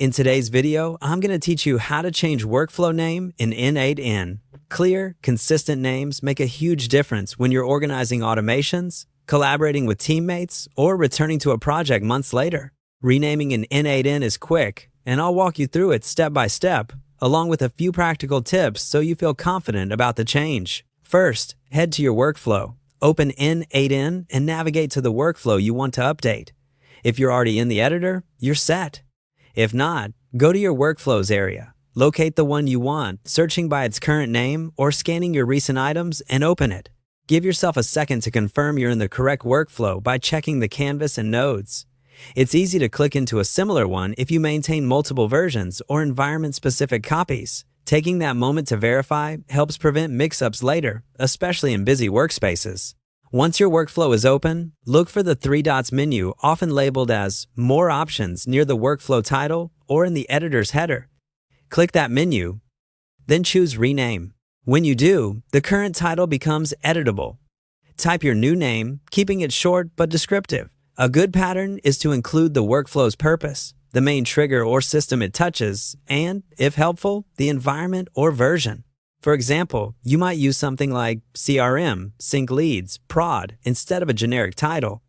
In today's video, I'm going to teach you how to change workflow name in N8N. Clear, consistent names make a huge difference when you're organizing automations, collaborating with teammates, or returning to a project months later. Renaming in N8N is quick, and I'll walk you through it step by step, along with a few practical tips so you feel confident about the change. First, head to your workflow. Open N8N and navigate to the workflow you want to update. If you're already in the editor, you're set. If not, go to your workflows area. Locate the one you want, searching by its current name or scanning your recent items, and open it. Give yourself a second to confirm you're in the correct workflow by checking the canvas and nodes. It's easy to click into a similar one if you maintain multiple versions or environment-specific copies. Taking that moment to verify helps prevent mix-ups later, especially in busy workspaces. Once your workflow is open, look for the three dots menu, often labeled as More Options, near the workflow title or in the editor's header. Click that menu, then choose Rename. When you do, the current title becomes editable. Type your new name, keeping it short but descriptive. A good pattern is to include the workflow's purpose, the main trigger or system it touches, and, if helpful, the environment or version. For example, you might use something like CRM, Sync Leads, Prod, instead of a generic title.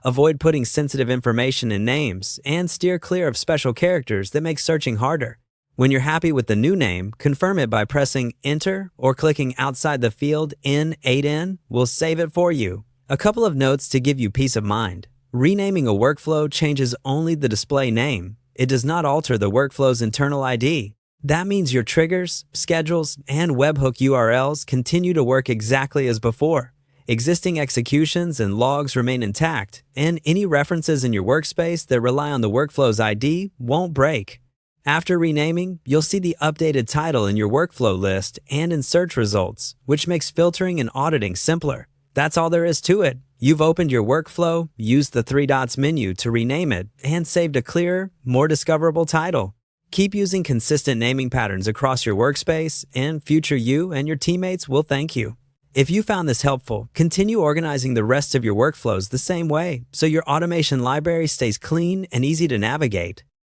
Avoid putting sensitive information in names, and steer clear of special characters that make searching harder. When you're happy with the new name, confirm it by pressing Enter or clicking outside the field N8N will save it for you. A couple of notes to give you peace of mind. Renaming a workflow changes only the display name. It does not alter the workflow's internal ID. That means your triggers, schedules, and webhook URLs continue to work exactly as before. Existing executions and logs remain intact, and any references in your workspace that rely on the workflow's ID won't break. After renaming, you'll see the updated title in your workflow list and in search results, which makes filtering and auditing simpler. That's all there is to it. You've opened your workflow, used the three dots menu to rename it, and saved a clearer, more discoverable title. Keep using consistent naming patterns across your workspace, and future you and your teammates will thank you. If you found this helpful, continue organizing the rest of your workflows the same way so your automation library stays clean and easy to navigate.